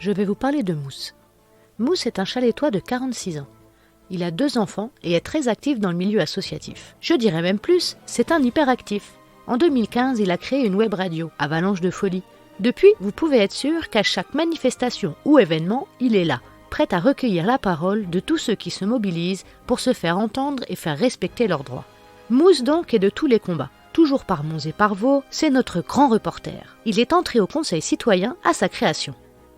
je vais vous parler de Mousse. Mousse est un Chalétois de 46 ans. Il a 2 enfants et est très actif dans le milieu associatif. Je dirais même plus, c'est un hyperactif. En 2015, il a créé une web radio, Avalanche de Folie. Depuis, vous pouvez être sûr qu'à chaque manifestation ou événement, il est là, prêt à recueillir la parole de tous ceux qui se mobilisent pour se faire entendre et faire respecter leurs droits. Mousse donc est de tous les combats. Toujours par Mons et par Vaux, c'est notre grand reporter. Il est entré au Conseil citoyen à sa création.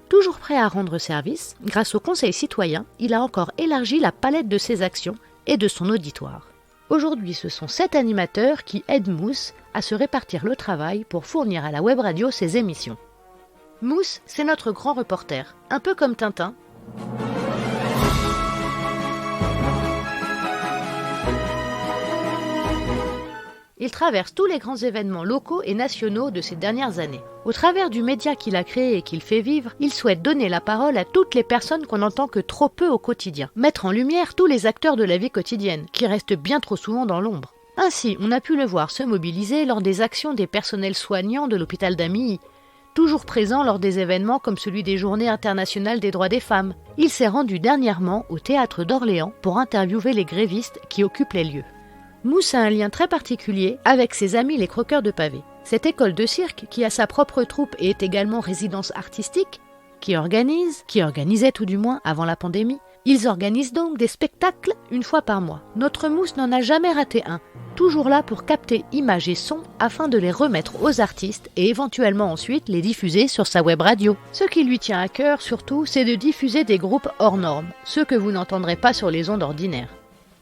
Toujours prêt à rendre service, grâce au Conseil citoyen, il a encore élargi la palette de ses actions et de son auditoire. Aujourd'hui, ce sont 7 animateurs qui aident Mousse à se répartir le travail pour fournir à la web radio ses émissions. Mousse, c'est notre grand reporter, un peu comme Tintin. Il traverse tous les grands événements locaux et nationaux de ces dernières années. Au travers du média qu'il a créé et qu'il fait vivre, il souhaite donner la parole à toutes les personnes qu'on n'entend que trop peu au quotidien. Mettre en lumière tous les acteurs de la vie quotidienne, qui restent bien trop souvent dans l'ombre. Ainsi, on a pu le voir se mobiliser lors des actions des personnels soignants de l'hôpital d'Amilly. Toujours présent lors des événements comme celui des Journées internationales des droits des femmes. Il s'est rendu dernièrement au théâtre d'Orléans pour interviewer les grévistes qui occupent les lieux. Mousse a un lien très particulier avec ses amis les croqueurs de pavés. Cette école de cirque, qui a sa propre troupe et est également résidence artistique, qui organisait tout du moins avant la pandémie, ils organisent donc des spectacles une fois par mois. Notre Mousse n'en a jamais raté un, toujours là pour capter images et sons afin de les remettre aux artistes et éventuellement ensuite les diffuser sur sa web radio. Ce qui lui tient à cœur surtout, c'est de diffuser des groupes hors normes, ceux que vous n'entendrez pas sur les ondes ordinaires.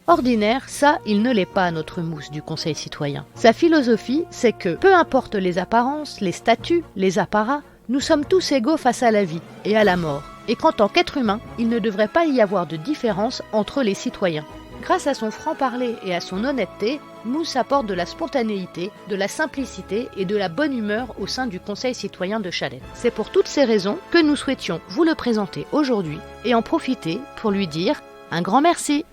Ordinaire, ça, il ne l'est pas, notre Mousse du Conseil citoyen. Sa philosophie, c'est que, peu importe les apparences, les statuts, les apparats, nous sommes tous égaux face à la vie et à la mort, et qu'en tant qu'être humain, il ne devrait pas y avoir de différence entre les citoyens. Grâce à son franc-parler et à son honnêteté, Mousse apporte de la spontanéité, de la simplicité et de la bonne humeur au sein du Conseil citoyen de Challettes. C'est pour toutes ces raisons que nous souhaitions vous le présenter aujourd'hui et en profiter pour lui dire un grand merci.